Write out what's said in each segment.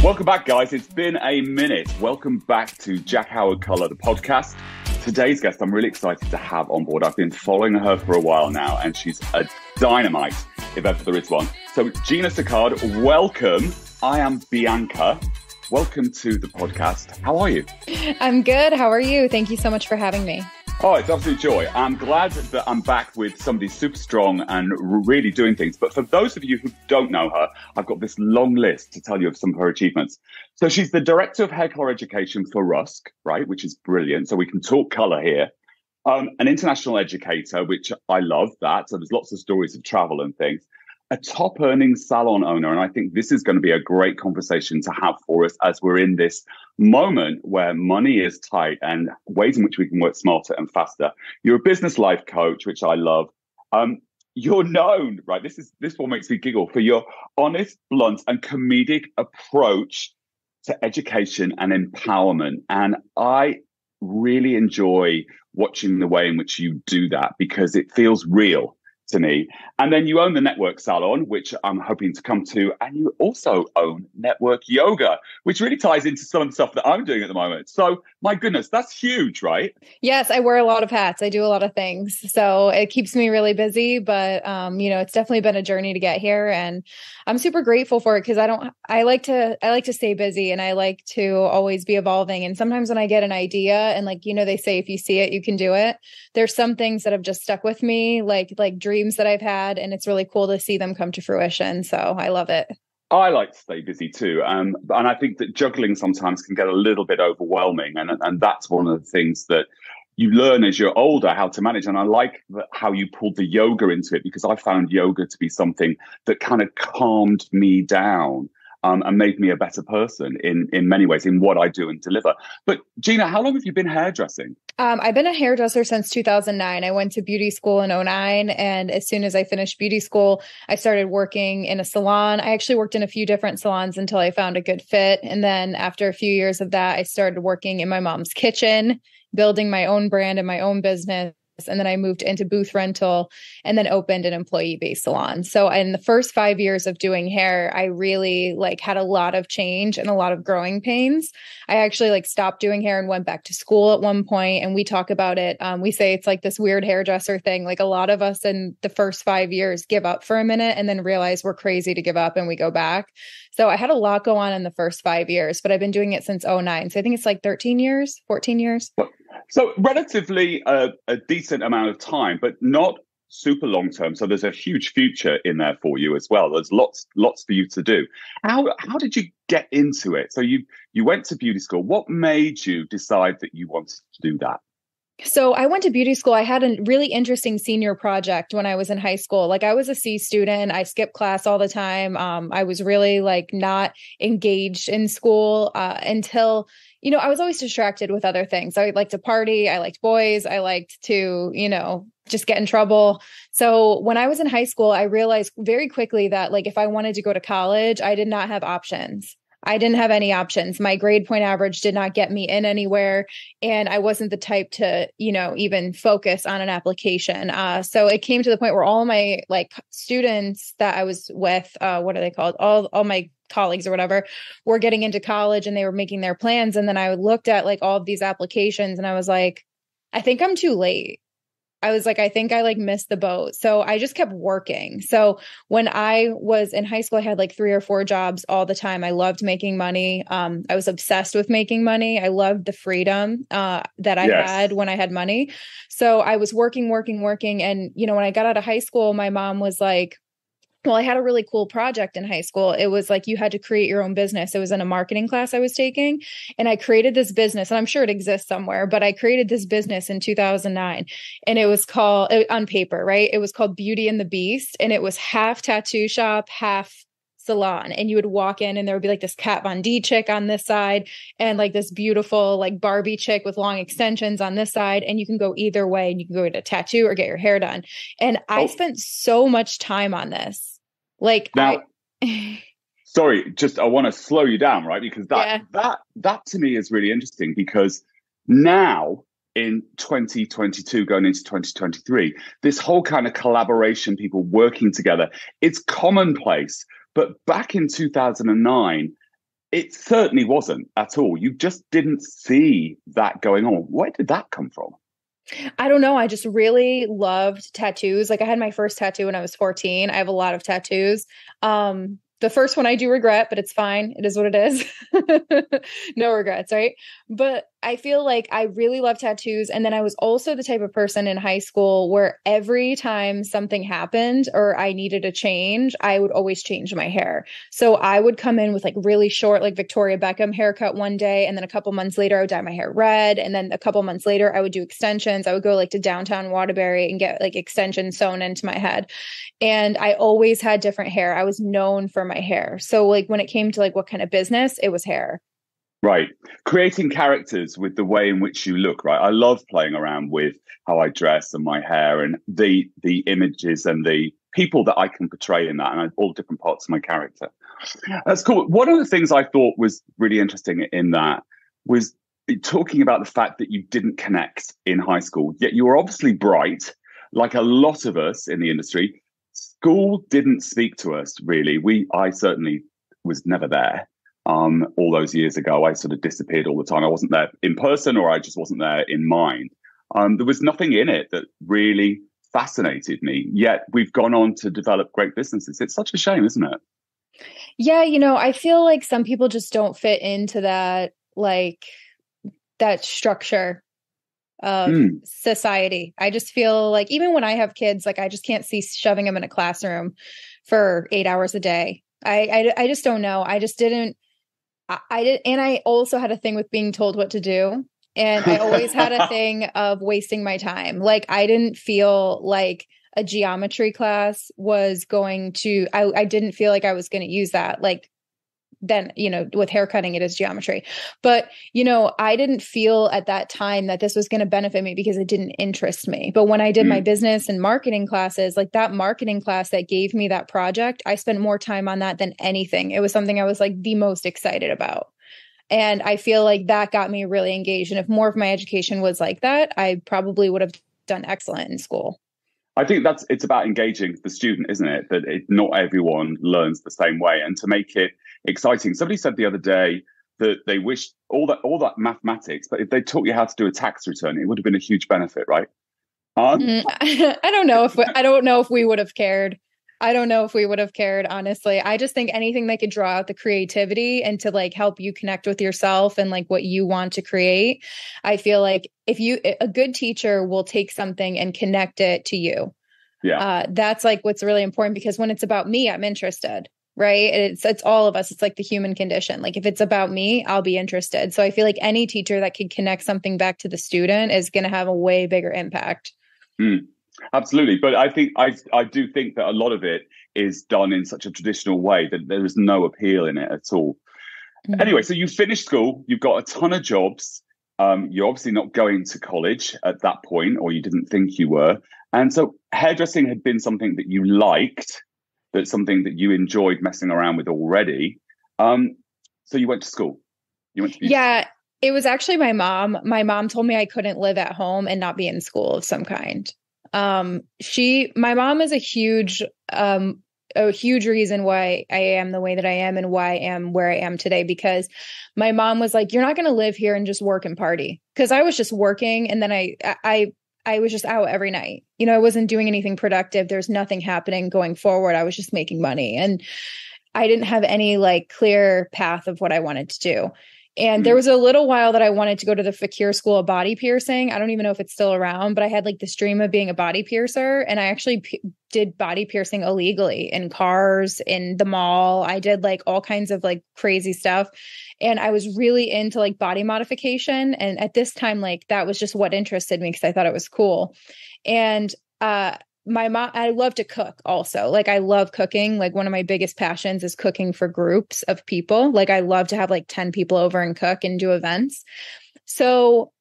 Welcome back, guys. It's been a minute. Welcome back to Jack Howard Color, the podcast. Today's guest, I'm really excited to have on board. I've been following her for a while now, and she's a dynamite, if ever there is one. So, Gina Sicard, welcome. I am Bianca. Welcome to the podcast. How are you? I'm good. How are you? Thank you so much for having me. Oh, it's absolute joy. I'm glad that I'm back with somebody super strong and really doing things. But for those of you who don't know her, I've got this long list to tell you of some of her achievements. So she's the director of hair color education for Rusk, right? Which is brilliant. So we can talk color here. An international educator, which I love that. So there's lots of stories of travel and things. A top earning salon owner. And I think this is going to be a great conversation to have for us as we're in this moment where money is tight and ways in which we can work smarter and faster. You're a business life coach, which I love. You're known, right? This one makes me giggle for your honest, blunt and comedic approach to education and empowerment. And I really enjoy watching the way in which you do that because it feels real to me. And then you own the Network Salon, which I'm hoping to come to. And you also own Network Yoga, which really ties into some of the stuff that I'm doing at the moment. So my goodness, that's huge, right? Yes, I wear a lot of hats. I do a lot of things. So it keeps me really busy, but it's definitely been a journey to get here. And I'm super grateful for it because I like to stay busy and I like to always be evolving. And sometimes when I get an idea and they say, if you see it, you can do it. There's some things that have just stuck with me, like dreams that I've had, and it's really cool to see them come to fruition. So I love it. I like to stay busy too. And I think that juggling sometimes can get a little bit overwhelming. And that's one of the things that you learn as you're older, how to manage. And I like how you pulled the yoga into it, because I found yoga to be something that kind of calmed me down and made me a better person in many ways in what I do and deliver. But Gina, how long have you been hairdressing? I've been a hairdresser since 2009. I went to beauty school in 2009. And as soon as I finished beauty school, I started working in a salon. I actually worked in a few different salons until I found a good fit. And then after a few years of that, I started working in my mom's kitchen, building my own brand and my own business. And then I moved into booth rental and then opened an employee-based salon. So in the first 5 years of doing hair, I really had a lot of change and a lot of growing pains. I actually stopped doing hair and went back to school at one point. And we talk about it. We say it's like this weird hairdresser thing. Like a lot of us in the first 5 years give up for a minute and then realize we're crazy to give up and we go back. So I had a lot go on in the first 5 years, but I've been doing it since 2009. So I think it's 13 years, 14 years. So relatively a decent amount of time, but not super long term. So there's a huge future in there for you as well. There's lots for you to do. How did you get into it? So you went to beauty school. What made you decide that you wanted to do that? So I went to beauty school. I had a really interesting senior project when I was in high school. I was a C student. I skipped class all the time. I was really not engaged in school until, I was always distracted with other things. I liked to party. I liked boys. I liked to, just get in trouble. So when I was in high school, I realized very quickly that if I wanted to go to college, I did not have options. I didn't have any options. My grade point average did not get me in anywhere. And I wasn't the type to, even focus on an application. So it came to the point where all my students that I was with, what are they called? All my colleagues or whatever were getting into college and they were making their plans. And then I looked at all of these applications and I was like, I think I'm too late. I was like, I think I missed the boat. So I just kept working. So when I was in high school, I had 3 or 4 jobs all the time. I loved making money. I was obsessed with making money. I loved the freedom that I had when I had money. So I was working. And, when I got out of high school, my mom was like, well, I had a really cool project in high school. It was you had to create your own business. It was in a marketing class I was taking. And I created this business, and I'm sure it exists somewhere, but I created this business in 2009. And it was called, on paper, right? It was called Beauty and the Beast. And it was half tattoo shop, half salon. And you would walk in and there would be this Kat Von D chick on this side and this beautiful Barbie chick with long extensions on this side. And you can go either way, and you can go get a tattoo or get your hair done. And I spent so much time on this. Sorry, I want to slow you down, right? Because that to me is really interesting, because now in 2022 going into 2023, this whole kind of collaboration, people working together, it's commonplace. But back in 2009, It certainly wasn't at all. You just didn't see that going on. Where did that come from? I don't know. I just really loved tattoos. Like I had my first tattoo when I was 14. I have a lot of tattoos. The first one I do regret, but it's fine. It is what it is. No regrets, right? But I feel like I really love tattoos. And then I was also the type of person in high school where every time something happened or I needed a change, I would always change my hair. So I would come in with like really short, like Victoria Beckham haircut one day. And then a couple months later, I would dye my hair red. And then a couple months later, I would do extensions. I would go like to downtown Waterbury and get like extensions sewn into my head. And I always had different hair. I was known for my hair. So like when it came to like what kind of business, it was hair. Right. Creating characters with the way in which you look, right? I love playing around with how I dress and my hair and the images and the people that I can portray in that and all different parts of my character. That's cool. One of the things I thought was really interesting in that was talking about the fact that you didn't connect in high school, yet you were obviously bright, like a lot of us in the industry. School didn't speak to us, really. I certainly was never there. All those years ago, I sort of disappeared all the time. I wasn't there in person or I just wasn't there in mind. There was nothing in it that really fascinated me, yet we've gone on to develop great businesses. It's such a shame, isn't it? Yeah, I feel like some people just don't fit into that, like that structure of society. I just feel like even when I have kids, like I just can't see shoving them in a classroom for 8 hours a day. I just don't know. I just didn't. I did, and I also had a thing with being told what to do. And I always had a thing of wasting my time. Like I didn't feel like a geometry class was going to, I didn't feel like I was going to use that. Like then, with hair cutting, it is geometry. But, I didn't feel at that time that this was going to benefit me because it didn't interest me. But when I did my business and marketing classes, like that marketing class that gave me that project, I spent more time on that than anything. It was something I was like the most excited about. And I feel like that got me really engaged. And if more of my education was like that, I probably would have done excellent in school. I think it's about engaging the student, isn't it? That not everyone learns the same way, and to make it exciting. Somebody said the other day that they wished all that mathematics, but if they taught you how to do a tax return, it would have been a huge benefit, right? I don't know if we would have cared. I don't know if we would have cared, honestly. I just think anything that could draw out the creativity and to like help you connect with yourself and like what you want to create. I feel like a good teacher will take something and connect it to you. Yeah. That's like what's really important, because when it's about me, I'm interested, right? It's all of us. It's like the human condition. Like if it's about me, I'll be interested. So I feel like any teacher that can connect something back to the student is going to have a way bigger impact. Absolutely. But I think I do think that a lot of it is done in such a traditional way that there is no appeal in it at all. Anyway, so you finished school, you've got a ton of jobs. You're obviously not going to college at that point, or you didn't think you were. And so hairdressing had been something that you liked, that's something that you enjoyed messing around with already. So you went to school. You went to school. It was actually my mom. My mom told me I couldn't live at home and not be in school of some kind. My mom is a huge reason why I am the way that I am and why I am where I am today, because my mom was like, you're not going to live here and just work and party. Cause I was just working. And then I was just out every night. I wasn't doing anything productive. There's nothing happening going forward. I was just making money, and I didn't have any like clear path of what I wanted to do. And there was a little while that I wanted to go to the Fakir School of Body Piercing. I don't even know if it's still around, but I had like this dream of being a body piercer. And I actually did body piercing illegally in cars, in the mall. I did like all kinds of like crazy stuff. And I was really into like body modification. And at this time, like that was just what interested me because I thought it was cool. And my mom, I love to cook also. Like I love cooking. Like one of my biggest passions is cooking for groups of people. Like I love to have like 10 people over and cook and do events. So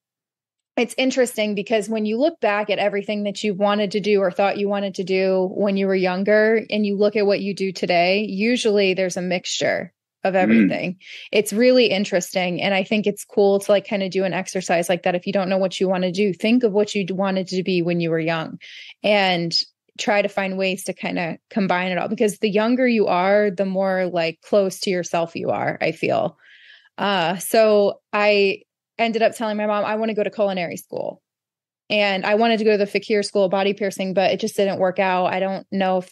it's interesting because when you look back at everything that you wanted to do or thought you wanted to do when you were younger, and you look at what you do today, usually there's a mixture of everything. It's really interesting. And I think it's cool to like kind of do an exercise like that. If you don't know what you want to do, think of what you wanted to be when you were young. And try to find ways to kind of combine it all, because the younger you are, the more like close to yourself you are, I feel. So I ended up telling my mom, I want to go to culinary school. And I wanted to go to the fakir school of body piercing, but it just didn't work out. I don't know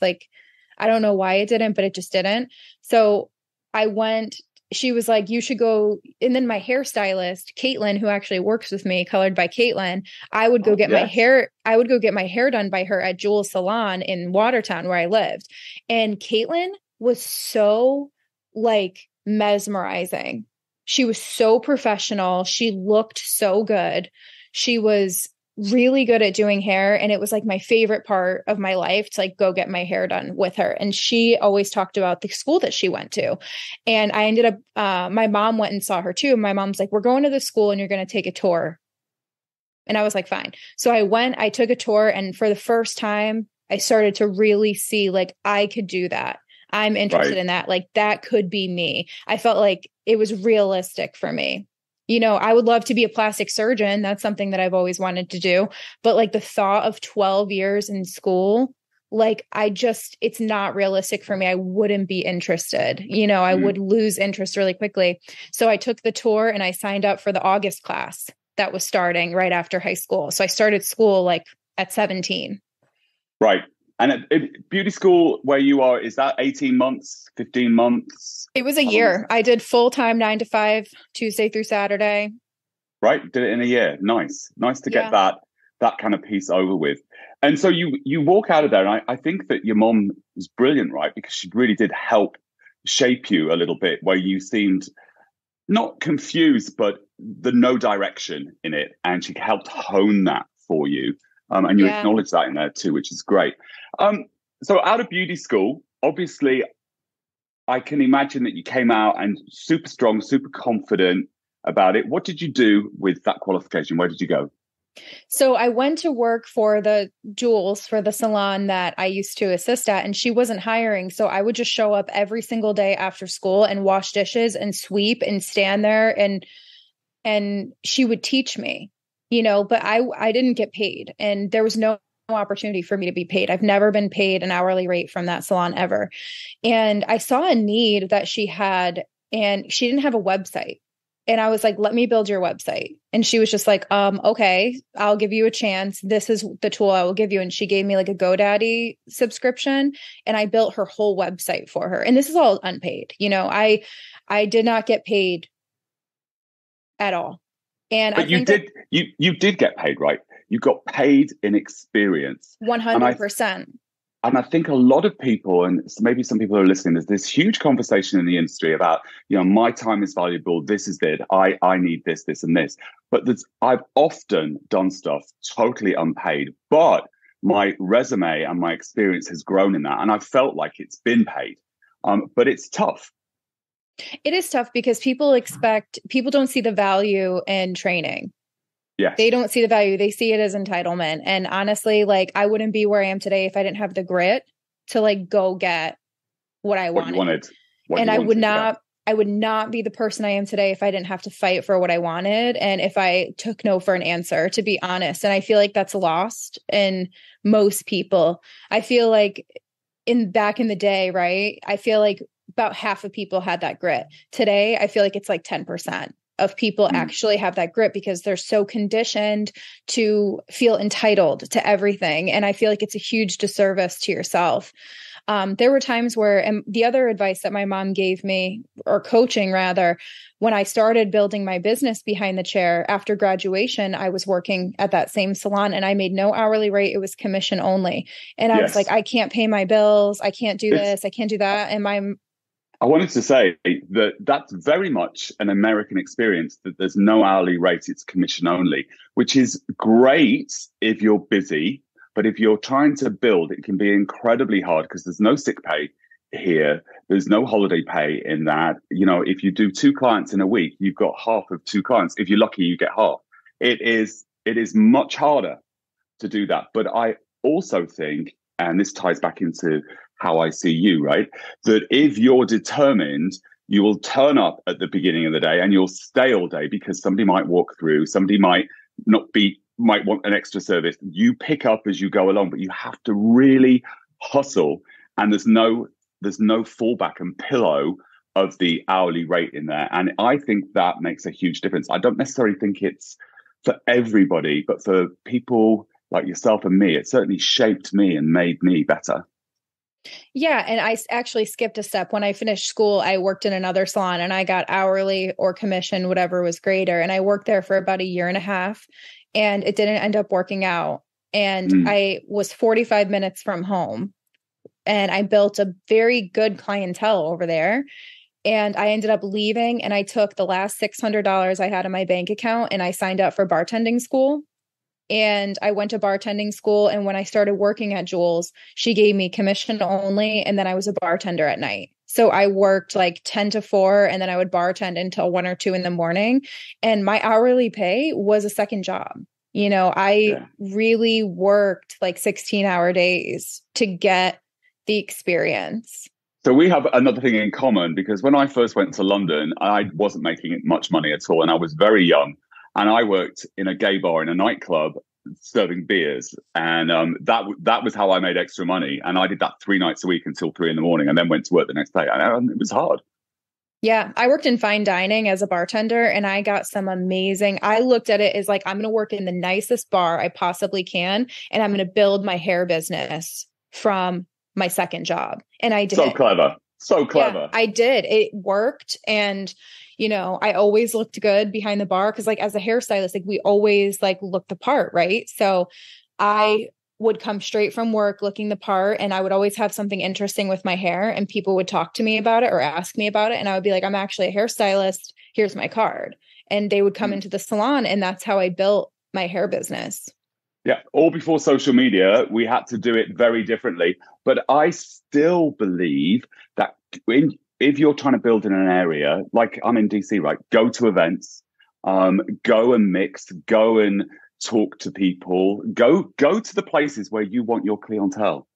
why it didn't, but it just didn't. So I went, she was like, you should go. And then my hairstylist, Caitlin, who actually works with me, Colored by Caitlin, I would go get my hair done by her at Jewel's Salon in Watertown, where I lived. And Caitlin was so like mesmerizing. She was so professional. She looked so good. She was really good at doing hair. And it was like my favorite part of my life to like go get my hair done with her. And she always talked about the school that she went to. And I ended up, my mom went and saw her too. My mom's like, we're going to the school and you're going to take a tour. And I was like, fine. So I took a tour, and for the first time, I started to really see like I could do that. I'm interested in that. Like that could be me. I felt like it was realistic for me. You know, I would love to be a plastic surgeon. That's something that I've always wanted to do. But like the thought of 12 years in school, like it's not realistic for me. I wouldn't be interested. You know, I would lose interest really quickly. So I took the tour and I signed up for the August class that was starting right after high school. So I started school like at 17. Right. And at beauty school where you are, is that 18 months, 15 months? It was a year. I did full-time 9 to 5, Tuesday through Saturday. Right. Did it in a year. Nice to get that kind of piece over with. And so you walk out of there, and I think that your mom was brilliant, right? Because she really did help shape you a little bit, where you seemed not confused, but the no direction in it. And she helped hone that for you. And you acknowledge that in there too, which is great. So out of beauty school, obviously, I can imagine that you came out and super strong, super confident about it. What did you do with that qualification? Where did you go? So I went to work for the Jules, for the salon that I used to assist at, and she wasn't hiring. So I would just show up every single day after school and wash dishes and sweep and stand there, and she would teach me. You know, but I didn't get paid, and there was no opportunity for me to be paid. I've never been paid an hourly rate from that salon ever. And I saw a need that she had, and she didn't have a website. And I was like, let me build your website. And she was just like, okay, I'll give you a chance. This is the tool I will give you. And she gave me like a GoDaddy subscription, and I built her whole website for her. And this is all unpaid. You know, I did not get paid at all. And but you did get paid, right? You got paid in experience. 100%. And I think a lot of people, and maybe some people are listening, there's this huge conversation in the industry about, you know, my time is valuable. This is it. I need this, and this. But I've often done stuff totally unpaid, but my resume and my experience has grown in that. And I felt like it's been paid. But it's tough. It is tough because people don't see the value in training. Yes. They don't see the value. They see it as entitlement. And honestly, like I wouldn't be where I am today if I didn't have the grit to like go get what I wanted. I would not be the person I am today if I didn't have to fight for what I wanted. And if I took no for an answer, to be honest. And I feel like that's lost in most people. I feel like back in the day, right? I feel like about half of people had that grit. Today, I feel like it's like 10% of people actually have that grit because they're so conditioned to feel entitled to everything. And I feel like it's a huge disservice to yourself. There were times where, and the other advice that my mom gave me, or coaching rather, when I started building my business behind the chair after graduation, I was working at that same salon and I made no hourly rate. It was commission only. And I was like, I can't pay my bills. I can't do this. I can't do that. And I wanted to say that that's very much an American experience, that there's no hourly rate, it's commission only, which is great if you're busy. But if you're trying to build, it can be incredibly hard because there's no sick pay here. There's no holiday pay in that. You know, if you do 2 clients in a week, you've got half of 2 clients. If you're lucky, you get half. It is much harder to do that. But I also think, and this ties back into how I see you, right? That if you're determined, you will turn up at the beginning of the day and you'll stay all day because somebody might walk through, somebody might not be might want an extra service, you pick up as you go along, but you have to really hustle. And there's no fallback and pillow of the hourly rate in there. And I think that makes a huge difference. I don't necessarily think it's for everybody, but for people like yourself and me, it certainly shaped me and made me better. Yeah. And I actually skipped a step. When I finished school, I worked in another salon and I got hourly or commission, whatever was greater. And I worked there for about a year and a half and it didn't end up working out. And I was 45 minutes from home and I built a very good clientele over there. And I ended up leaving and I took the last $600 I had in my bank account and I signed up for bartending school. And I went to bartending school. And when I started working at Jules, she gave me commission only. And then I was a bartender at night. So I worked like 10 to 4 and then I would bartend until 1 or 2 in the morning. And my hourly pay was a second job. I really worked like 16-hour days to get the experience. So we have another thing in common because when I first went to London, I wasn't making much money at all. And I was very young. And I worked in a gay bar in a nightclub serving beers. And that was how I made extra money. And I did that 3 nights a week until 3 in the morning and then went to work the next day. And it was hard. Yeah, I worked in fine dining as a bartender and I got some I looked at it as like, I'm going to work in the nicest bar I possibly can. And I'm going to build my hair business from my second job. And I did. So clever. So clever. Yeah, I did. It worked. And I always looked good behind the bar because like as a hairstylist, like we always like look the part, right? So I would come straight from work looking the part and I would always have something interesting with my hair and people would talk to me about it or ask me about it. And I would be like, I'm actually a hairstylist. Here's my card. And they would come into the salon and that's how I built my hair business. Yeah, all before social media, we had to do it very differently. But I still believe that if you're trying to build in an area, like I'm in DC, right? Go to events, go and mix, go and talk to people, go to the places where you want your clientele.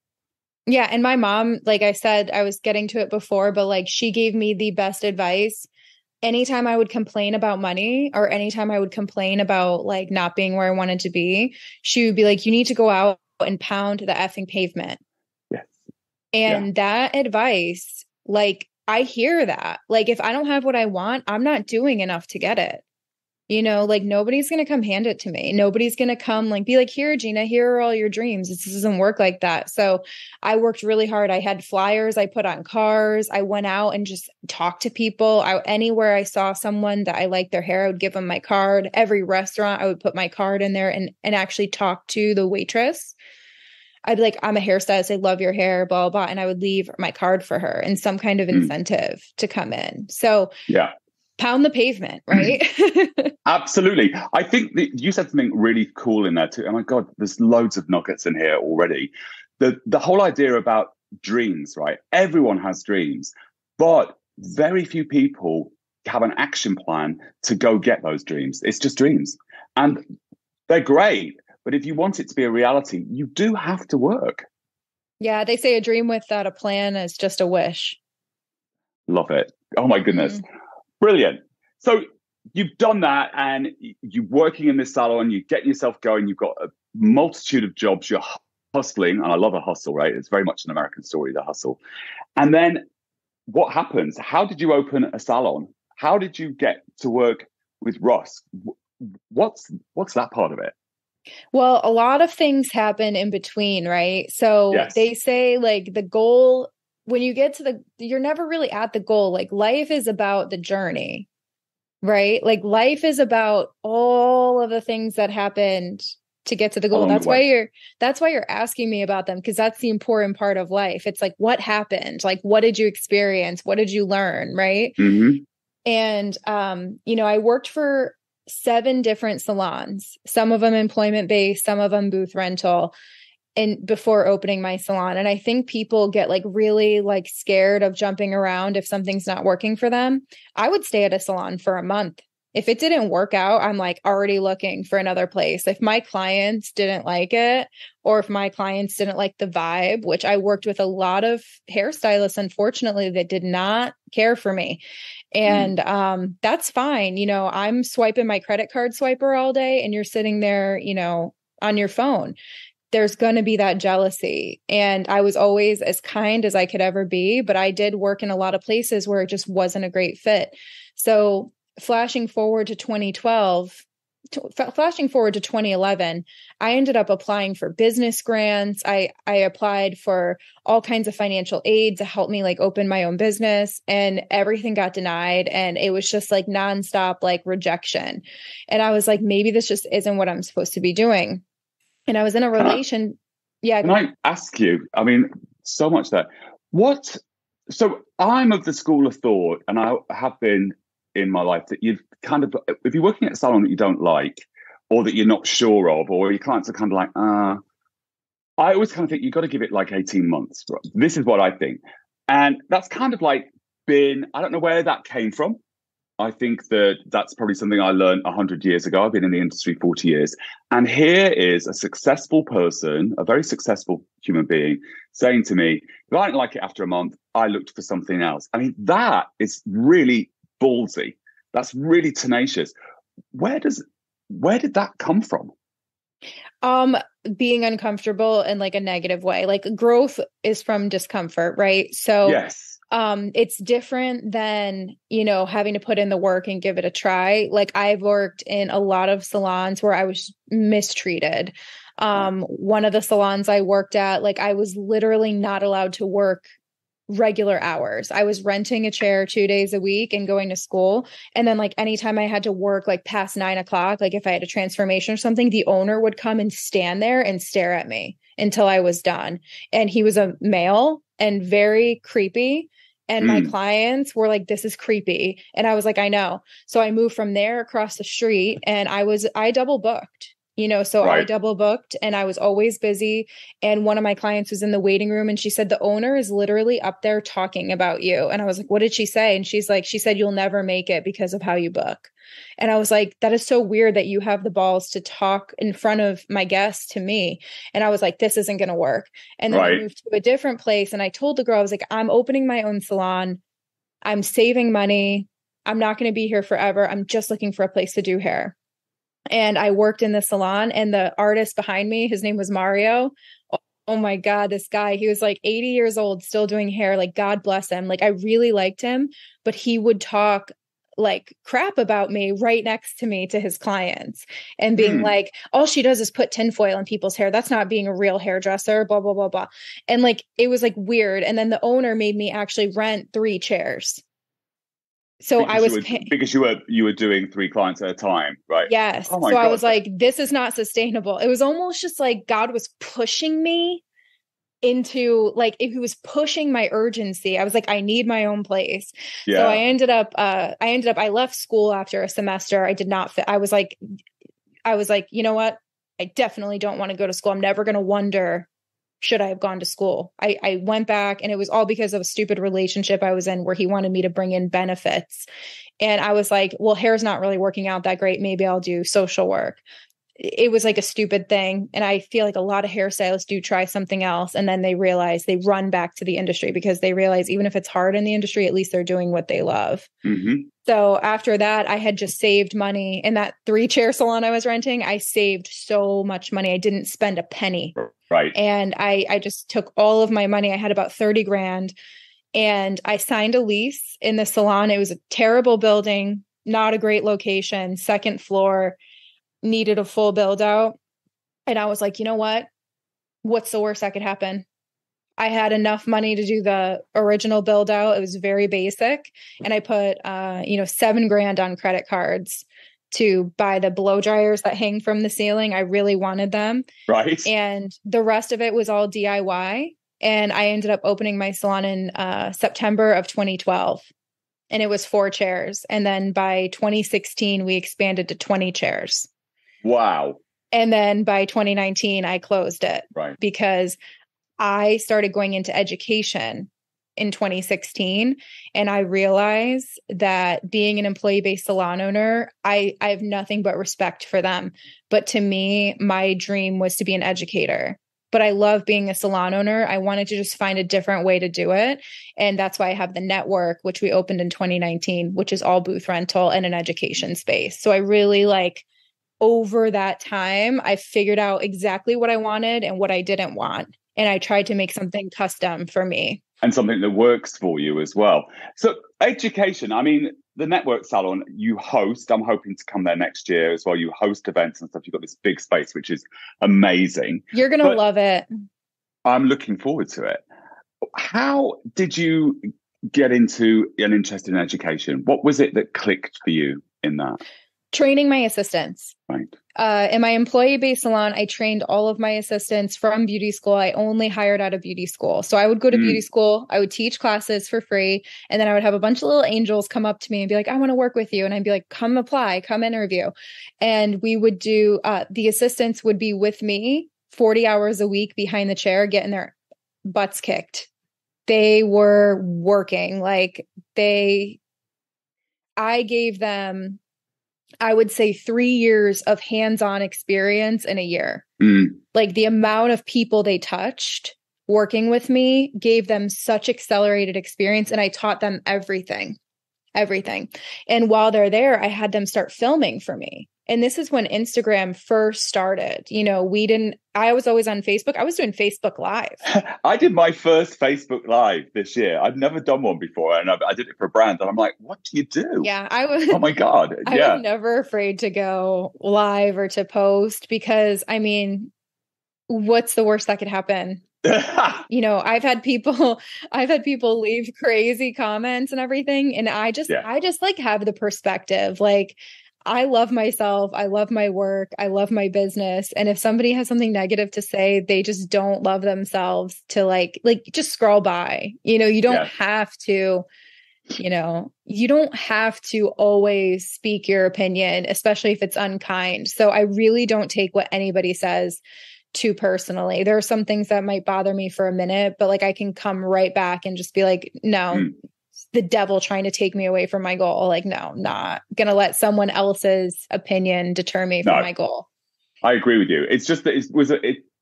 Yeah. And my mom, like I said, I was getting to it before, but like she gave me the best advice. Anytime I would complain about money or anytime I would complain about like not being where I wanted to be, she would be like, you need to go out and pound the effing pavement. Yes. And that advice, like, I hear that. Like, if I don't have what I want, I'm not doing enough to get it. Like nobody's going to come hand it to me. Nobody's going to come like, be like, here, Gina, here are all your dreams. This doesn't work like that. So I worked really hard. I had flyers I put on cars. I went out and just talked to people. Anywhere I saw someone that I liked their hair, I would give them my card. Every restaurant, I would put my card in there and actually talk to the waitress. I'd be like, I'm a hairstylist. I love your hair, blah, blah, blah. And I would leave my card for her and some kind of incentive to come in. So yeah. Pound the pavement, right? Absolutely. I think that you said something really cool in there too. Oh my God, there's loads of nuggets in here already. The whole idea about dreams, right? Everyone has dreams, but very few people have an action plan to go get those dreams. It's just dreams. And they're great. But if you want it to be a reality, you do have to work. Yeah, they say a dream without a plan is just a wish. Love it. Oh my goodness. Brilliant. So you've done that and you're working in this salon, you're getting yourself going, you've got a multitude of jobs, you're hustling, and I love a hustle, right? It's very much an American story, the hustle. And then what happens? How did you open a salon? How did you get to work with Rusk? What's that part of it? Well, a lot of things happen in between, right? So They say like the goal, when you get to you're never really at the goal. Like life is about the journey, right? Like life is about all of the things that happened to get to the goal. That's why you're asking me about them, because that's the important part of life. It's like, what happened? Like, what did you experience? What did you learn? Right. Mm-hmm. And, I worked for 7 different salons, some of them employment-based, some of them booth rental, and before opening my salon. And I think people get like really like scared of jumping around if something's not working for them. I would stay at a salon for a month. If it didn't work out, I'm like already looking for another place. If my clients didn't like it, or if my clients didn't like the vibe, which I worked with a lot of hairstylists, unfortunately, that did not care for me. And that's fine. You know, I'm swiping my credit card swiper all day and you're sitting there, you know, on your phone. There's going to be that jealousy. And I was always as kind as I could ever be, but I did work in a lot of places where it just wasn't a great fit. So flashing forward to 2011, I ended up applying for business grants. I applied for all kinds of financial aid to help me like open my own business, and everything got denied. And it was just like nonstop, like rejection. And I was like, maybe this just isn't what I'm supposed to be doing. And I was in a relation. Yeah. Can I ask you, I mean, so much there. So I'm of the school of thought, and I have been in my life, that you've kind of, if you're working at a salon that you don't like, or that you're not sure of, or your clients are kind of like, I always kind of think you've got to give it like 18 months. This is what I think. And that's kind of like I don't know where that came from. I think that's probably something I learned 100 years ago. I've been in the industry 40 years. And here is a successful person, a very successful human being, saying to me, if I didn't like it after a month, I looked for something else. I mean, that is really ballsy. That's really tenacious. Where did that come from? Being uncomfortable in like a negative way. Like growth is from discomfort, right? So yes. It's different than, you know, having to put in the work and give it a try. Like I've worked in a lot of salons where I was mistreated. One of the salons I worked at, like I was literally not allowed to work regular hours. I was renting a chair 2 days a week and going to school. And then like anytime I had to work like past 9 o'clock, like if I had a transformation or something, the owner would come and stand there and stare at me until I was done. And he was a male and very creepy. And my clients were like, this is creepy. And I was like, I know. So I moved from there across the street, and I double booked. You know, so right. I double booked and I was always busy. And one of my clients was in the waiting room and she said, the owner is literally up there talking about you. And I was like, what did she say? And she said, you'll never make it because of how you book. And I was like, that is so weird that you have the balls to talk in front of my guests to me. And I was like, this isn't going to work. And then I moved to a different place. And I told the girl, I was like, I'm opening my own salon. I'm saving money. I'm not going to be here forever. I'm just looking for a place to do hair. And I worked in the salon, and the artist behind me, his name was Mario. Oh my God, this guy, he was like 80 years old, still doing hair. Like, God bless him. Like, I really liked him, but he would talk like crap about me right next to me to his clients and being like, all she does is put tinfoil in people's hair. That's not being a real hairdresser, blah, blah, blah, blah. And like, it was like weird. And then the owner made me actually rent 3 chairs. So because you were doing 3 clients at a time, right? Yes. Oh so God. I was like, this is not sustainable. It was almost just like God was pushing me into, like, if he was pushing my urgency. I was like, I need my own place. Yeah. So I left school after a semester. I did not fit. I was like, you know what? I definitely don't want to go to school. I'm never going to wonder, should I have gone to school? I went back, and it was all because of a stupid relationship I was in where he wanted me to bring in benefits. And I was like, well, hair's not really working out that great. Maybe I'll do social work. It was like a stupid thing. And I feel like a lot of hairstylists do try something else, and then they realize they run back to the industry because they realize even if it's hard in the industry, at least they're doing what they love. Mm-hmm. So after that, I had just saved money in that 3-chair salon I was renting. I saved so much money. I didn't spend a penny. Right. And I just took all of my money. I had about 30 grand, and I signed a lease in the salon. It was a terrible building, not a great location, 2nd floor, needed a full build out. And I was like, you know what? What's the worst that could happen? I had enough money to do the original build out. It was very basic. And I put, $7 grand on credit cards to buy the blow dryers that hang from the ceiling. I really wanted them. Right. And the rest of it was all DIY. And I ended up opening my salon in September of 2012. And it was 4 chairs. And then by 2016, we expanded to 20 chairs. Wow. And then by 2019, I closed it. Right. Because I started going into education in 2016. And I realized that being an employee-based salon owner, I have nothing but respect for them. But to me, my dream was to be an educator. but I love being a salon owner. I wanted to just find a different way to do it. And that's why I have the network, which we opened in 2019, which is all booth rental and an education space. So I really like over that time, I figured out exactly what I wanted and what I didn't want. And I tried to make something custom for me. And something that works for you as well. So education, I mean, the network salon you host, I'm hoping to come there next year as well. You host events and stuff. You've got this big space, which is amazing. You're going to love it. I'm looking forward to it. How did you get into an interest in education? What was it that clicked for you in that? Training my assistants. Right. In my employee-based salon, I trained all of my assistants from beauty school. I only hired out of beauty school. So I would go to beauty school, I would teach classes for free, and then I would have a bunch of little angels come up to me and be like, I want to work with you. And I'd be like, come apply, come interview. And we would do, the assistants would be with me 40 hours a week behind the chair, getting their butts kicked. They were working I gave them, I would say 3 years of hands-on experience in a year. Like the amount of people they touched working with me gave them such accelerated experience. And I taught them everything. And while they're there, I had them start filming for me. And this is when Instagram first started. You know, I was always on Facebook. I was doing Facebook Live. I did my first Facebook Live this year. I've never done one before. And I did it for a brand. And I'm like, what do you do? Yeah. Oh my God. I was never afraid to go live or to post because, I mean, what's the worst that could happen? You know, I've had people leave crazy comments and everything. And I just like have the perspective. Like, I love myself. I love my work. I love my business. And if somebody has something negative to say, they just don't love themselves to like just scroll by. You know, you don't have to, you don't have to always speak your opinion, especially if it's unkind. So I really don't take what anybody says too personally. There are some things that might bother me for a minute, but like I can come right back and just be like, no, the devil trying to take me away from my goal. Like, no, not gonna let someone else's opinion deter me from my goal. I agree with you. It's just that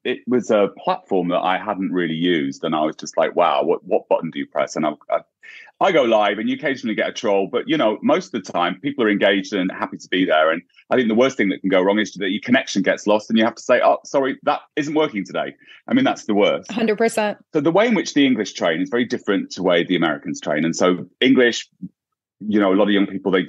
it was a platform that I hadn't really used, and I was just like, wow, what button do you press? And I go live, and you occasionally get a troll, but most of the time people are engaged and happy to be there. And I think the worst thing that can go wrong is that your connection gets lost, and you have to say, oh, sorry, that isn't working today. I mean, that's the worst. 100%. So the way in which the English train is very different to the way the Americans train. And so English, a lot of young people, they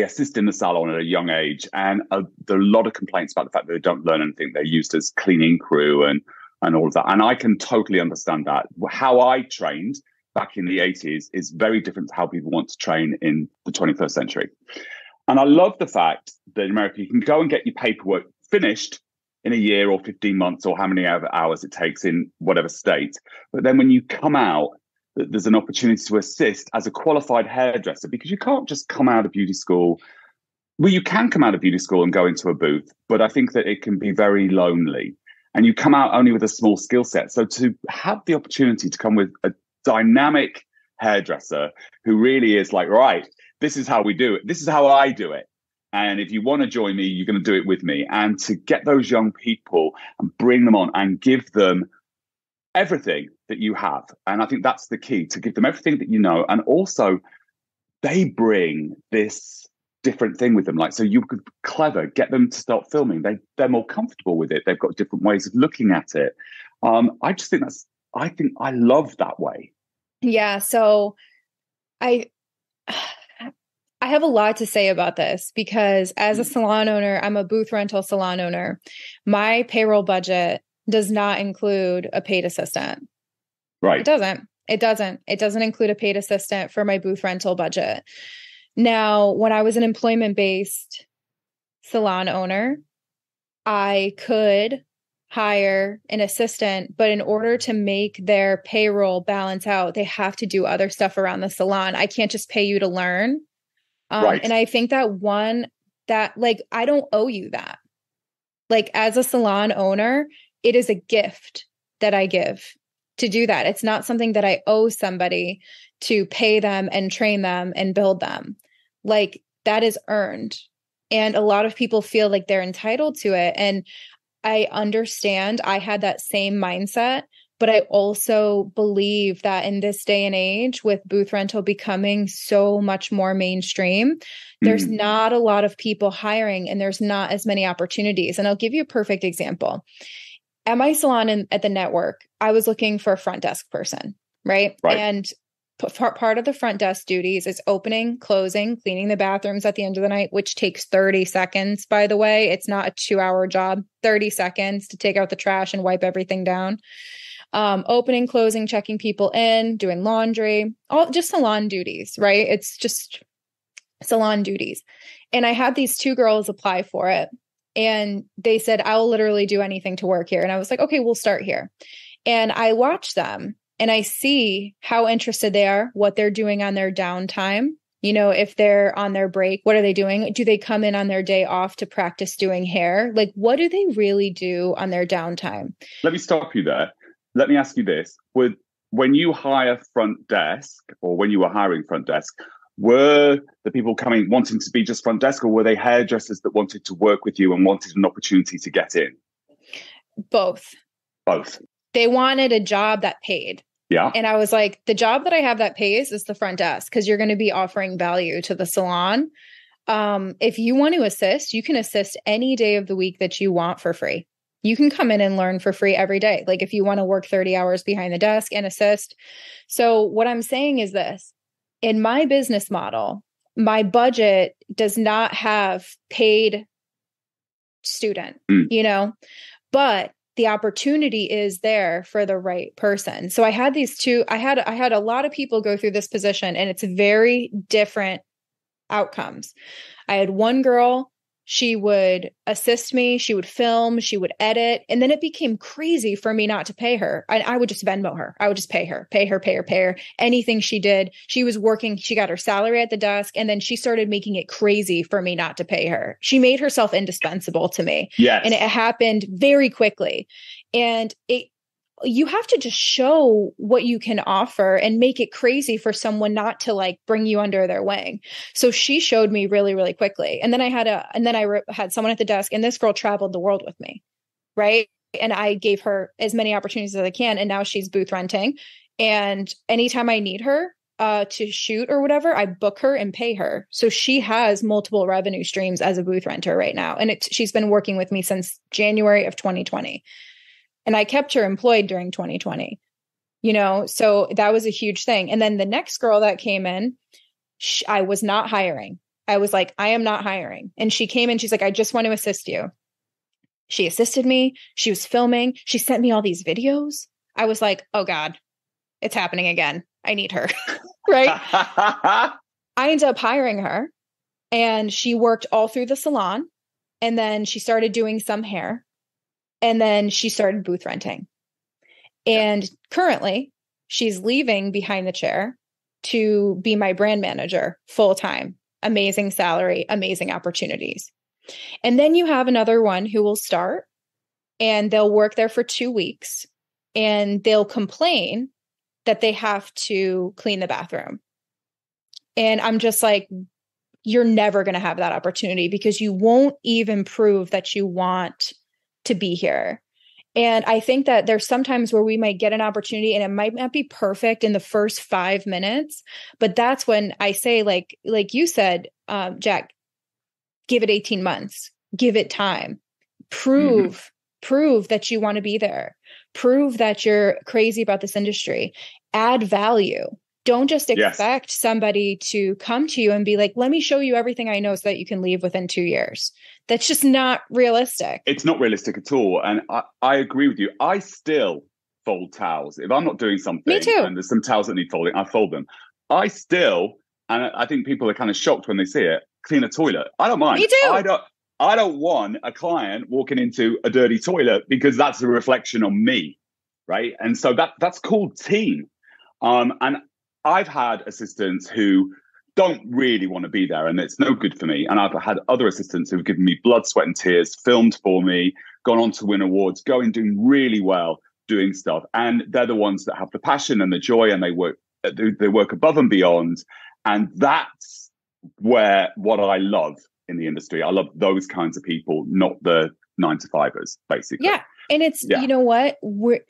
assist in the salon at a young age. And there are a lot of complaints about the fact that they don't learn anything. They're used as cleaning crew and all of that. And I can totally understand that. How I trained back in the 80s is very different to how people want to train in the 21st century. And I love the fact that in America, you can go and get your paperwork finished in a year or 15 months or how many hours it takes in whatever state. But then when you come out, there's an opportunity to assist as a qualified hairdresser, because you can't just come out of beauty school. Well, you can come out of beauty school and go into a booth, but I think that it can be very lonely. And you come out only with a small skill set. So to have the opportunity to come with a dynamic hairdresser who really is like, right, this is how we do it. This is how I do it. And if you want to join me, you're going to do it with me. And to get those young people and bring them on and give them everything that you have. And I think that's the key, to give them everything that you know. And also they bring this different thing with them. Like, so you could clever, get them to start filming. They're more comfortable with it. They've got different ways of looking at it. I think I love that way. Yeah. So I have a lot to say about this, because as a salon owner, I'm a booth rental salon owner. My payroll budget does not include a paid assistant. Right. It doesn't include a paid assistant for my booth rental budget. Now, when I was an employment-based salon owner, I could hire an assistant, but in order to make their payroll balance out, they have to do other stuff around the salon. I can't just pay you to learn. Right. And I think that I don't owe you that. Like, as a salon owner, it is a gift that I give to do that. It's not something that I owe somebody to pay them and train them and build them. Like, that is earned. And a lot of people feel like they're entitled to it. And I understand. I had that same mindset, but I also believe that in this day and age, with booth rental becoming so much more mainstream, there's not a lot of people hiring and there's not as many opportunities. And I'll give you a perfect example. At my salon at the network, I was looking for a front desk person, right? And part of the front desk duties is opening, closing, cleaning the bathrooms at the end of the night, which takes 30 seconds, by the way. It's not a 2-hour job, 30 seconds to take out the trash and wipe everything down. Opening, closing, checking people in, doing laundry, all just salon duties, right? It's just salon duties. And I had these 2 girls apply for it. And they said, I'll literally do anything to work here. And I was like, okay, we'll start here. And I watch them and I see how interested they are, what they're doing on their downtime. You know, if they're on their break, what are they doing? Do they come in on their day off to practice doing hair? Like, what do they really do on their downtime? Let me stop you there. Let me ask you this. When you hire front desk, or when you were hiring front desk, were the people coming wanting to be just front desk, or were they hairdressers that wanted to work with you and wanted an opportunity to get in? Both. They wanted a job that paid. Yeah. And I was like, the job that I have that pays is the front desk, because you're going to be offering value to the salon. If you want to assist, you can assist any day of the week that you want for free. You can come in and learn for free every day. Like if you want to work 30 hours behind the desk and assist. So what I'm saying is this. In my business model, my budget does not have paid student, you know, but the opportunity is there for the right person. So I had these 2, I had a lot of people go through this position, and it's very different outcomes. I had one girl, she would assist me, she would film, she would edit. And then it became crazy for me not to pay her. I would just Venmo her. I would just pay her. Anything she did. She was working. She got her salary at the desk. And then she started making it crazy for me not to pay her. She made herself indispensable to me. Yes. And it happened very quickly. And you have to just show what you can offer and make it crazy for someone not to like bring you under their wing. So she showed me really, really quickly. And then I had someone at the desk, and this girl traveled the world with me. Right. And I gave her as many opportunities as I can. And now she's booth renting. And anytime I need her to shoot or whatever, I book her and pay her. So she has multiple revenue streams as a booth renter right now. And she's been working with me since January of 2020. And I kept her employed during 2020, you know, so that was a huge thing. And then the next girl that came in, I was not hiring. I was like, I am not hiring. And she came in, she's like, I just want to assist you. She assisted me. She was filming. She sent me all these videos. I was like, oh God, it's happening again. I need her. Right. I ended up hiring her, and she worked all through the salon. And then she started doing some hair. And then she started booth renting. And currently she's leaving behind the chair to be my brand manager full time. Amazing salary, amazing opportunities. And then you have another one who will start, and they'll work there for 2 weeks, and they'll complain that they have to clean the bathroom. And I'm just like, you're never going to have that opportunity, because you won't even prove that you want to be here. And I think that there's sometimes where we might get an opportunity and it might not be perfect in the first 5 minutes, but that's when I say, like you said, Jack, give it 18 months, give it time, prove that you want to be there, prove that you're crazy about this industry, add value. Don't just expect somebody to come to you and be like, let me show you everything I know so that you can leave within 2 years. That's just not realistic. It's not realistic at all. And I agree with you. I still fold towels. If I'm not doing something, me too, and there's some towels that need folding, I fold them. I still, and I think people are kind of shocked when they see it, clean a toilet. I don't mind. Me too. I don't want a client walking into a dirty toilet, because that's a reflection on me, right? And so that's called team. And I've had assistants who don't really want to be there, and it's no good for me. And I've had other assistants who've given me blood, sweat, and tears, filmed for me, gone on to win awards, doing really well, doing stuff. And they're the ones that have the passion and the joy, and they work above and beyond. And that's what I love in the industry. I love those kinds of people, not the 9-to-5ers, basically. Yeah. And it's, Yeah. you know what? We're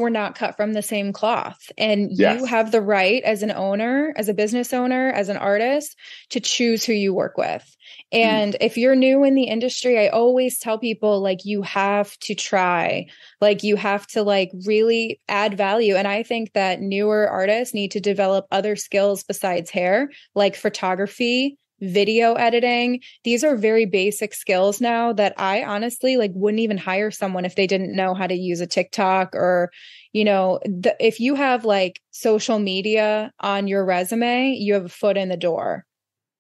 not cut from the same cloth. And you Yes. have the right as an owner, as a business owner, as an artist to choose who you work with. And if you're new in the industry, I always tell people like, you have to try, like you have to like really add value. And I think that newer artists need to develop other skills besides hair, like photography, video editing. These are very basic skills now that I honestly like wouldn't even hire someone if they didn't know how to use a TikTok or, if you have like social media on your resume, you have a foot in the door.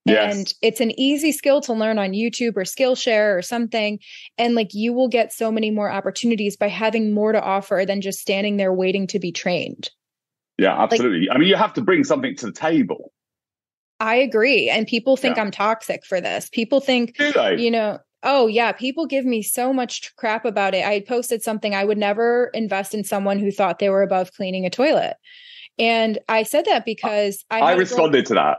Yes. And it's an easy skill to learn on YouTube or Skillshare or something. And like you will get so many more opportunities by having more to offer than just standing there waiting to be trained. Yeah, absolutely. I mean, you have to bring something to the table. I agree. And people think I'm toxic for this. People think, Do they? Oh yeah, people give me so much crap about it. I posted something, I would never invest in someone who thought they were above cleaning a toilet. And I said that because I responded to that.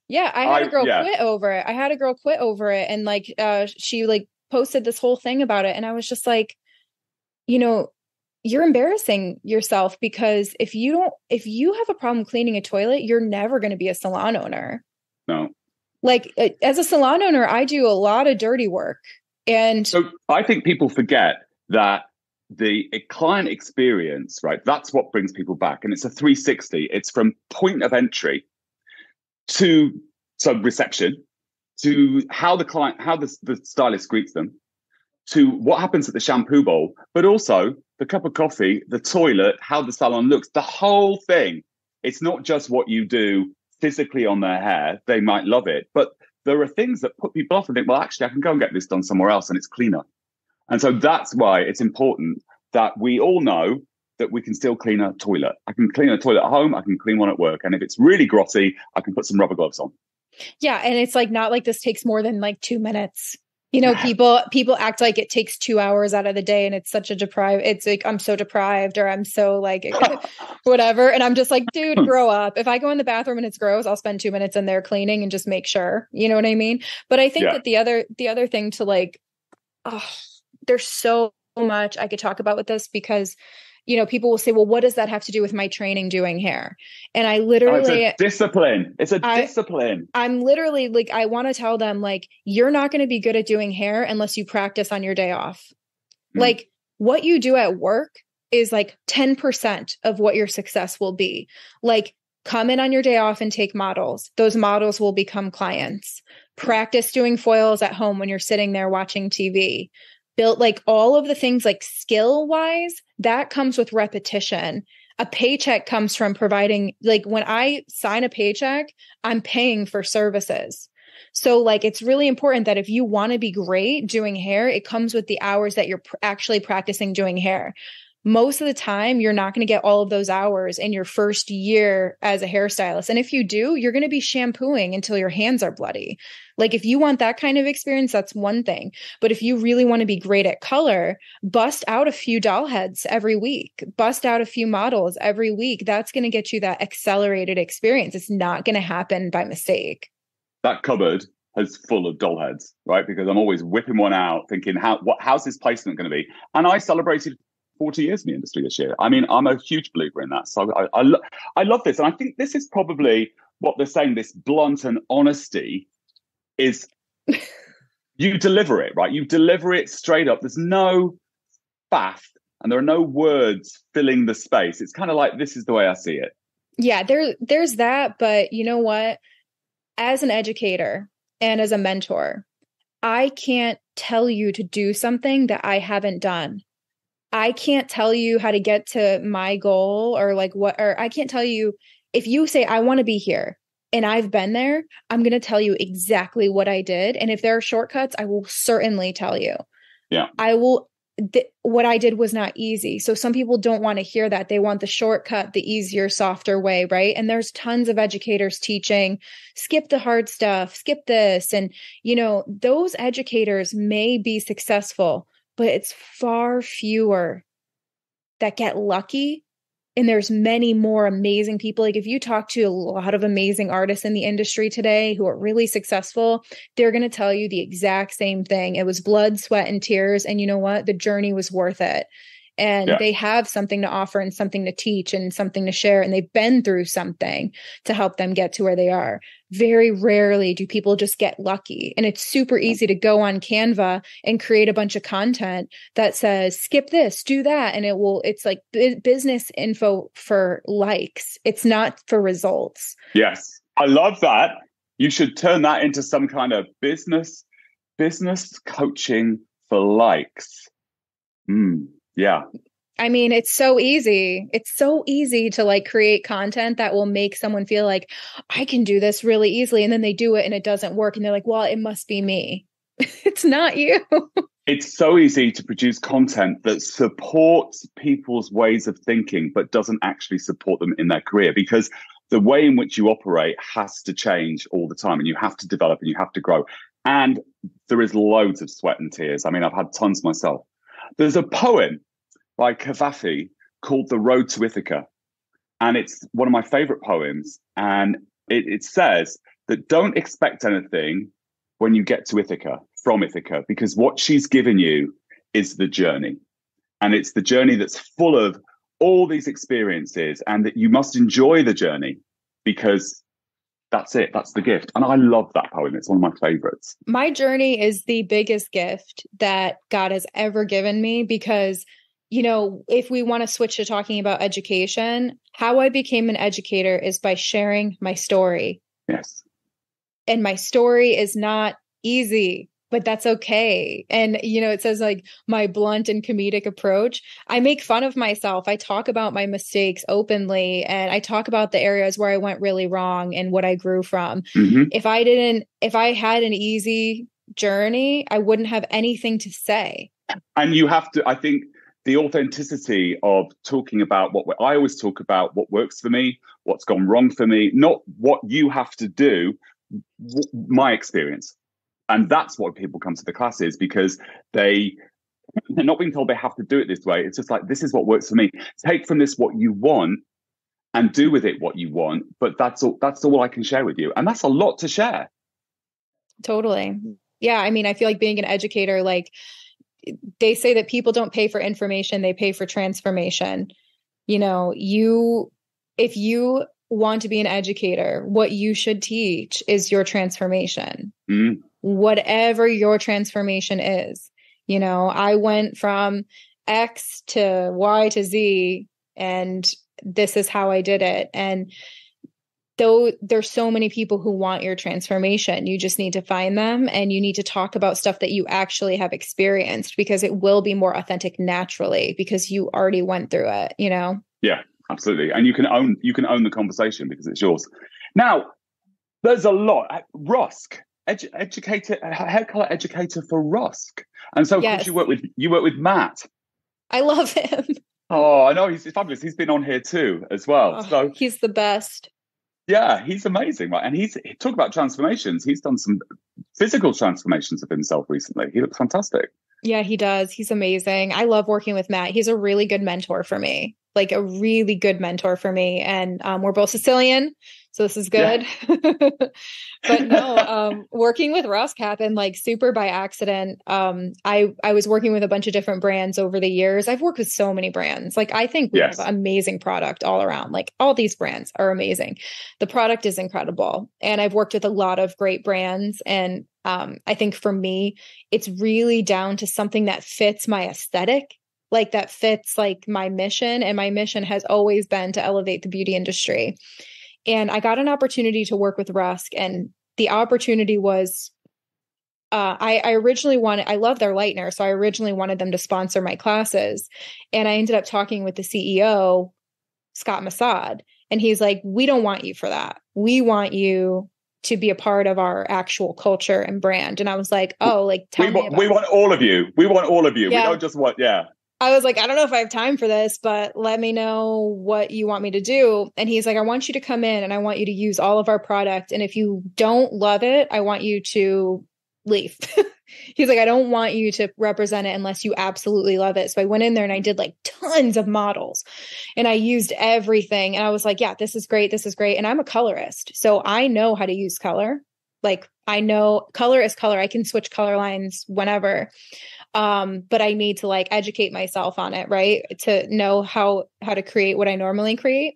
Yeah, I had a girl quit over it. I had a girl quit over it. And like, she like posted this whole thing about it. And I was just like, you're embarrassing yourself because if you have a problem cleaning a toilet, you're never going to be a salon owner. No. Like as a salon owner, I do a lot of dirty work. And so I think people forget that the client experience, right? That's what brings people back. And it's a 360. It's from point of entry to reception, to how the stylist greets them, to what happens at the shampoo bowl, but also the cup of coffee, the toilet, how the salon looks, the whole thing. It's not just what you do physically on their hair. They might love it, but there are things that put people off and think, well, actually, I can go and get this done somewhere else and it's cleaner. And so that's why it's important that we all know that we can still clean a toilet. I can clean a toilet at home. I can clean one at work. And if it's really grotty, I can put some rubber gloves on. Yeah. And it's like, not like this takes more than like 2 minutes. People act like it takes 2 hours out of the day and it's such a it's like, I'm so deprived or I'm so like, whatever. And I'm just like, dude, grow up. If I go in the bathroom and it's gross, I'll spend 2 minutes in there cleaning and just make sure, you know what I mean? But I think that the other thing to like, there's so much I could talk about with this because people will say, well, what does that have to do with my training doing hair? And I literally, it's a discipline. It's a discipline. I'm literally like, I want to tell them like, you're not going to be good at doing hair unless you practice on your day off. Like what you do at work is like 10% of what your success will be. Like come in on your day off and take models. Those models will become clients. Practice doing foils at home when you're sitting there watching TV. Built like all of the things like skill wise, that comes with repetition. A paycheck comes from providing, like when I sign a paycheck, I'm paying for services. So like, it's really important that if you want to be great doing hair, it comes with the hours that you're actually practicing doing hair. Most of the time, you're not going to get all of those hours in your first year as a hairstylist. And if you do, you're going to be shampooing until your hands are bloody. Like if you want that kind of experience, that's one thing. But if you really want to be great at color, bust out a few doll heads every week, bust out a few models every week. That's going to get you that accelerated experience. It's not going to happen by mistake. That cupboard is full of doll heads, right? Because I'm always whipping one out thinking, how's this placement going to be? And I celebrated 40 years in the industry this year. I mean, I'm a huge believer in that. So I love this. And I think this is probably what they're saying, this blunt and honesty is you deliver it, right? You deliver it straight up. There's no faff and there are no words filling the space. It's kind of like, this is the way I see it. Yeah, there's that. But you know what? As an educator and as a mentor, I can't tell you to do something that I haven't done. I can't tell you how to get to my goal or like what, or I can't tell you if you say, I want to be here and I've been there, I'm going to tell you exactly what I did. And if there are shortcuts, I will certainly tell you. Yeah. What I did was not easy. So some people don't want to hear that. They want the shortcut, the easier, softer way, right? And there's tons of educators teaching, skip the hard stuff, skip this. And, those educators may be successful, but it's far fewer that get lucky And there's many more amazing people. Like if you talk to a lot of amazing artists in the industry today who are really successful, they're going to tell you the exact same thing. It was blood, sweat, and tears. And you know what? The journey was worth it. And they have something to offer and something to teach and something to share. And they've been through something to help them get to where they are. Very rarely do people just get lucky. And it's super easy to go on Canva and create a bunch of content that says, skip this, do that. And it's like business info for likes. It's not for results. Yes. I love that. You should turn that into some kind of business coaching for likes. Yeah. I mean, it's so easy. It's so easy to like create content that will make someone feel like I can do this really easily. And then they do it and it doesn't work. And they're like, well, it must be me. It's not you. It's so easy to produce content that supports people's ways of thinking, but doesn't actually support them in their career, because the way in which you operate has to change all the time, and you have to develop and you have to grow. And there is loads of sweat and tears. I mean, I've had tons myself. There's a poem by Cavafy called The Road to Ithaca. And it's one of my favorite poems. And it says that don't expect anything when you get to Ithaca, from Ithaca, because what she's given you is the journey. And it's the journey that's full of all these experiences, and that you must enjoy the journey, because that's it. That's the gift. And I love that poem. It's one of my favorites. My journey is the biggest gift that God has ever given me, because, you know, if we want to switch to talking about education, how I became an educator is by sharing my story. Yes. And my story is not easy, but that's okay. And, you know, it says like my blunt and comedic approach. I make fun of myself. I talk about my mistakes openly, and I talk about the areas where I went really wrong and what I grew from. Mm-hmm. If I had an easy journey, I wouldn't have anything to say. And you have to, I think, the authenticity of talking about I always talk about what works for me, what's gone wrong for me, not what you have to do, my experience. And that's why people come to the classes, because they're not being told they have to do it this way. It's just like, this is what works for me. Take from this what you want and do with it what you want. But that's all I can share with you. And that's a lot to share. Totally. Yeah. I mean, I feel like being an educator, like they say that people don't pay for information, they pay for transformation. You know, if you want to be an educator, what you should teach is your transformation. Whatever your transformation is. You know, I went from X to Y to Z, and this is how I did it. And though there's so many people who want your transformation, you just need to find them, and you need to talk about stuff that you actually have experienced, because it will be more authentic naturally, because you already went through it, you know? Yeah, absolutely. And you can own the conversation because it's yours. Now, there's a lot. Rusk, educator, hair color educator for Rusk. And so of course you work with Matt. I love him. Oh, I know, he's fabulous. He's been on here too as well. So he's the best. Yeah, he's amazing, right? And talk about transformations. He's done some physical transformations of himself recently. He looks fantastic. Yeah, he does. He's amazing. I love working with Matt. He's a really good mentor for me, like a really good mentor for me. And we're both Sicilian, so this is good. Yeah. But no, working with Rusk happened like super by accident. I was working with a bunch of different brands over the years. I've worked with so many brands. Like, I think we have an amazing product all around. Like, all these brands are amazing. The product is incredible. And I've worked with a lot of great brands. And I think for me, it's really down to something that fits my aesthetic, like that fits like my mission. And my mission has always been to elevate the beauty industry. And I got an opportunity to work with Rusk, and the opportunity was, I love their lightener. So I originally wanted them to sponsor my classes, and I ended up talking with the CEO, Scott Massad, and he's like, we don't want you for that. We want you to be a part of our actual culture and brand. And I was like, oh, like, we want all of you. We want all of you. Yeah. We don't just want, I was like, I don't know if I have time for this, but let me know what you want me to do. And he's like, I want you to come in and I want you to use all of our product. And if you don't love it, I want you to leave. He's like, I don't want you to represent it unless you absolutely love it. So I went in there and I did like tons of models and I used everything. And I was like, yeah, this is great. This is great. And I'm a colorist. So I know how to use color. Like I know color is color. I can switch color lines whenever. But I need to like educate myself on it, right? To know how to create what I normally create.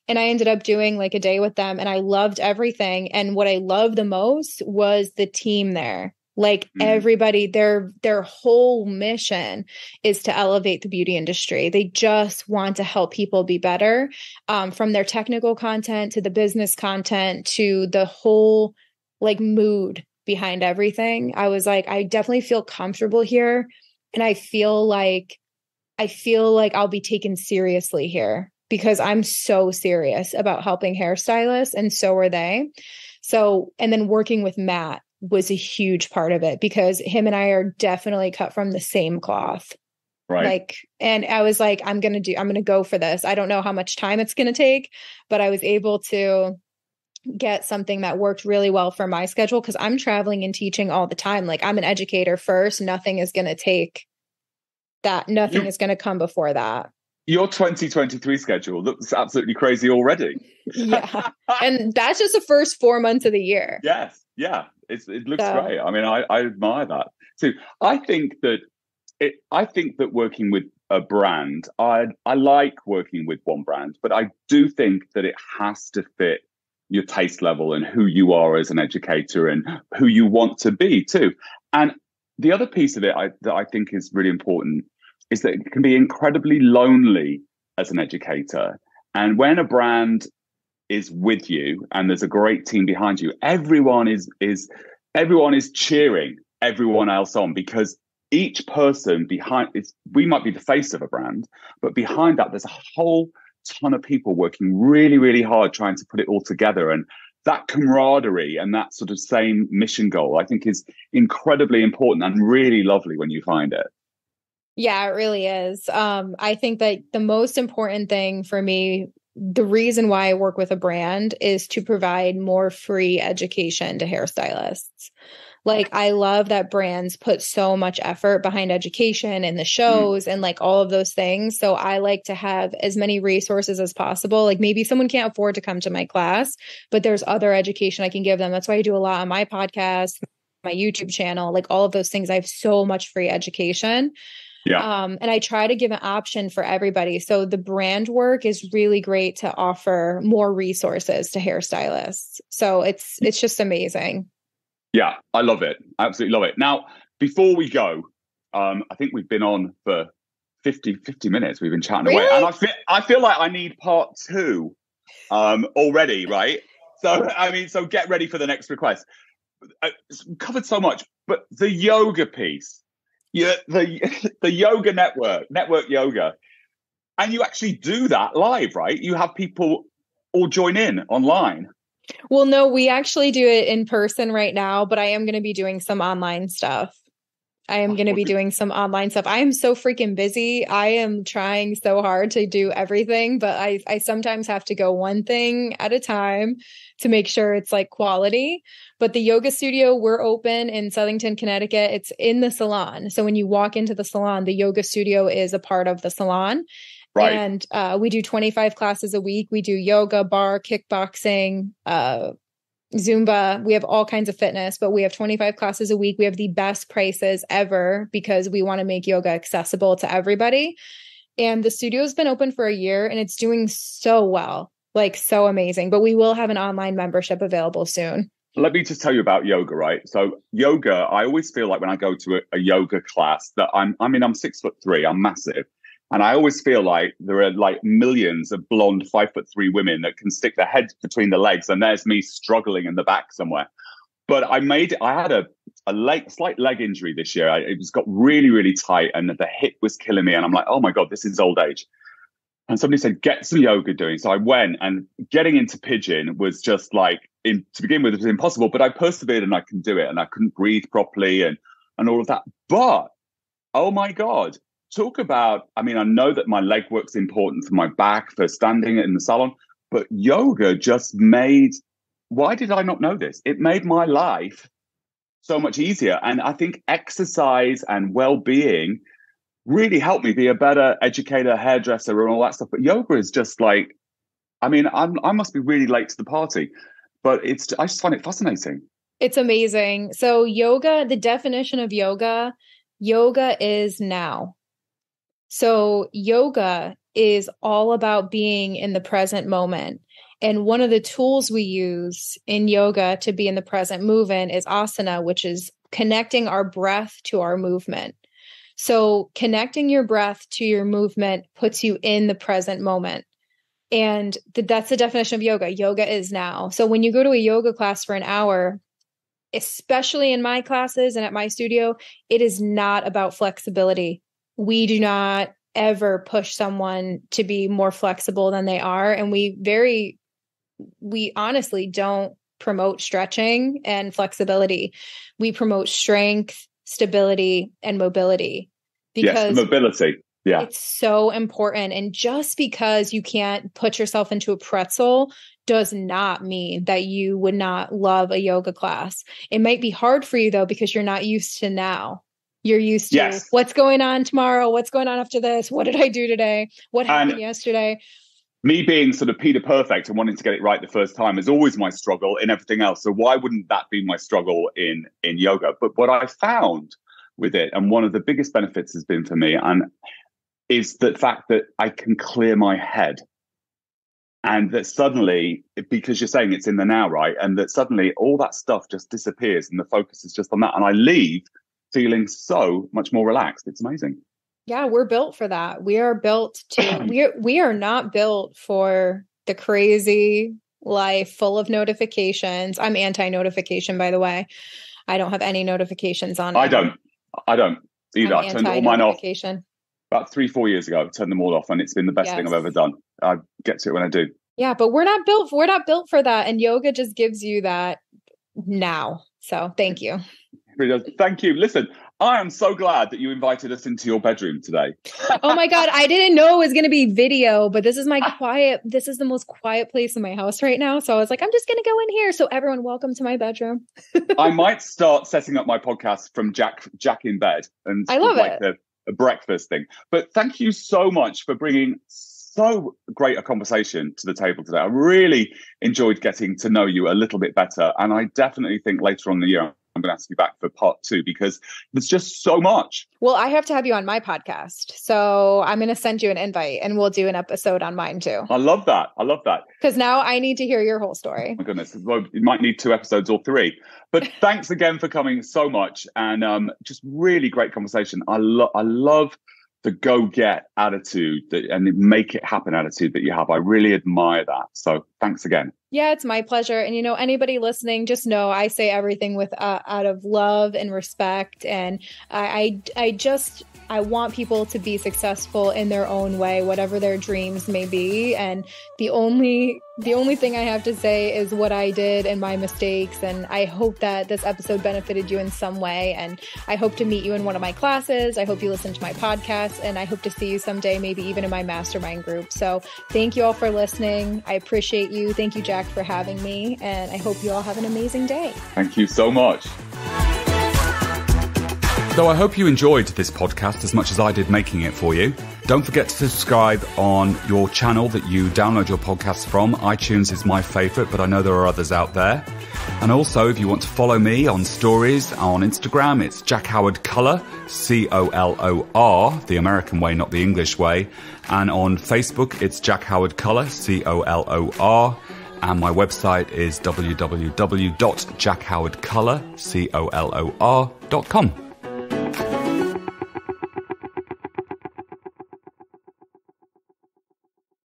And I ended up doing like a day with them and I loved everything. And what I loved the most was the team there. Like everybody, their whole mission is to elevate the beauty industry. They just want to help people be better, from their technical content to the business content to the whole like mood behind everything. I was like, I definitely feel comfortable here. And I feel like I'll be taken seriously here because I'm so serious about helping hairstylists and so are they. So, and then working with Matt was a huge part of it because him and I are definitely cut from the same cloth. Right. Like, and I was like, I'm going to go for this. I don't know how much time it's going to take, but I was able to get something that worked really well for my schedule because I'm traveling and teaching all the time. Like I'm an educator first. Nothing is going to take that. Nothing is going to come before that. Your 2023 schedule looks absolutely crazy already. Yeah. And that's just the first 4 months of the year. Yes. Yeah. It looks great. I mean, I admire that. So I think that working with a brand, I like working with one brand, but I do think that it has to fit your taste level and who you are as an educator and who you want to be too. And the other piece of it that I think is really important is that it can be incredibly lonely as an educator. And when a brand is with you and there's a great team behind you, everyone is cheering everyone else on because each person behind it, we might be the face of a brand, but behind that, there's a whole ton of people working really, really hard trying to put it all together. And that camaraderie and that sort of same mission goal, I think is incredibly important and really lovely when you find it. Yeah, it really is. I think that the most important thing for me, the reason why I work with a brand is to provide more free education to hairstylists. Like, I love that brands put so much effort behind education and the shows and like all of those things. So I like to have as many resources as possible. Like maybe someone can't afford to come to my class, but there's other education I can give them. That's why I do a lot on my podcast, my YouTube channel, like all of those things. I have so much free education. Yeah. And I try to give an option for everybody. So the brand work is really great to offer more resources to hairstylists. So it's just amazing. Yeah, I love it. Absolutely love it. Now, before we go, I think we've been on for 50 minutes. We've been chatting away. And I feel like I need part 2 already, right? So, I mean, so get ready for the next request. Covered so much, but the yoga piece. Yeah, the yoga network yoga. And you actually do that live, right? You have people all join in online. Well, no, we actually do it in person right now, but I am going to be doing some online stuff. I am going to be doing some online stuff. I am so freaking busy. I am trying so hard to do everything, but I sometimes have to go one thing at a time to make sure it's like quality. But the yoga studio, we're open in Southington, Connecticut. It's in the salon. So when you walk into the salon, the yoga studio is a part of the salon. Right. And we do 25 classes a week. We do yoga, bar, kickboxing, Zumba. We have all kinds of fitness, but we have 25 classes a week. We have the best prices ever because we want to make yoga accessible to everybody. And the studio's been open for a year and it's doing so well, like so amazing. But we will have an online membership available soon. Let me just tell you about yoga, right? So yoga, I always feel like when I go to a yoga class that I'm 6'3", I'm massive. And I always feel like there are like millions of blonde 5'3" women that can stick their heads between the legs. And there's me struggling in the back somewhere. But I had a slight leg injury this year. It got really, really tight and the hip was killing me. And I'm like, oh my God, this is old age. And somebody said, get some yoga doing. So I went, and getting into pigeon was just like, to begin with, it was impossible, but I persevered and I can do it. And I couldn't breathe properly and all of that. But, oh my God. Talk about, I mean, I know that my leg work's important for my back, for standing in the salon, but yoga just why did I not know this? It made my life so much easier. And I think exercise and well-being really helped me be a better educator, hairdresser, and all that stuff. But yoga is just like, I mean, I must be really late to the party, but I just find it fascinating. It's amazing. So yoga, the definition of yoga is now. So yoga is all about being in the present moment. And one of the tools we use in yoga to be in the present movement is asana, which is connecting our breath to our movement. So connecting your breath to your movement puts you in the present moment. And that's the definition of yoga. Yoga is now. So when you go to a yoga class for an hour, especially in my classes and at my studio, it is not about flexibility. We do not ever push someone to be more flexible than they are. And we honestly don't promote stretching and flexibility. We promote strength, stability, and mobility. Because yes, mobility. Yeah. It's so important. And just because you can't put yourself into a pretzel does not mean that you would not love a yoga class. It might be hard for you though, because you're not used to now. You're used to what's going on tomorrow? What's going on after this? What did I do today? What happened yesterday? Me being sort of Peter Perfect and wanting to get it right the first time is always my struggle in everything else. So why wouldn't that be my struggle in yoga? But what I found with it, and one of the biggest benefits has been for me, is the fact that I can clear my head. And that suddenly, because you're saying it's in the now, right? And that suddenly all that stuff just disappears and the focus is just on that. And I leave feeling so much more relaxed. It's amazing. Yeah, we're built for that. We are built to, we are not built for the crazy life full of notifications. I'm anti-notification, by the way. I don't have any notifications on. I don't either. I turned all mine off about 3-4 years ago. I turned them all off, and it's been the best thing I've ever done. I get to it when I do. Yeah, but we're not built for that. And yoga just gives you that now. So thank you. Thank you. Listen, I am so glad that you invited us into your bedroom today. Oh my God. I didn't know it was going to be video, but this is the most quiet place in my house right now. So I was like, I'm just going to go in here. So everyone, welcome to my bedroom. I might start setting up my podcast from Jack in bed, and I love it. A breakfast thing. But thank you so much for bringing so great a conversation to the table today. I really enjoyed getting to know you a little bit better. And I definitely think later on in the year, I'm going to ask you back for part 2, because there's just so much. Well, I have to have you on my podcast. So I'm going to send you an invite and we'll do an episode on mine too. I love that. Because now I need to hear your whole story. Oh my goodness. Well, you might need 2 episodes or 3. But thanks again for coming so much. And just really great conversation. I love the go-get attitude and make it happen attitude that you have. I really admire that. So thanks again. Yeah, it's my pleasure. And, anybody listening, just know I say everything with out of love and respect. And I want people to be successful in their own way, whatever their dreams may be. And the only thing I have to say is what I did and my mistakes. And I hope that this episode benefited you in some way. And I hope to meet you in one of my classes. I hope you listen to my podcast, and I hope to see you someday, maybe even in my mastermind group. So thank you all for listening. I appreciate you. Thank you, Jack, for having me. And I hope you all have an amazing day. Thank you so much. So I hope you enjoyed this podcast as much as I did making it for you. Don't forget to subscribe on your channel that you download your podcasts from. iTunes is my favorite, but I know there are others out there. And also, if you want to follow me on stories on Instagram, it's jackhowardcolor, COLOR, the American way, not the English way. And on Facebook, it's jackhowardcolor, COLOR. And my website is www.jackhowardcolor, COLOR.com.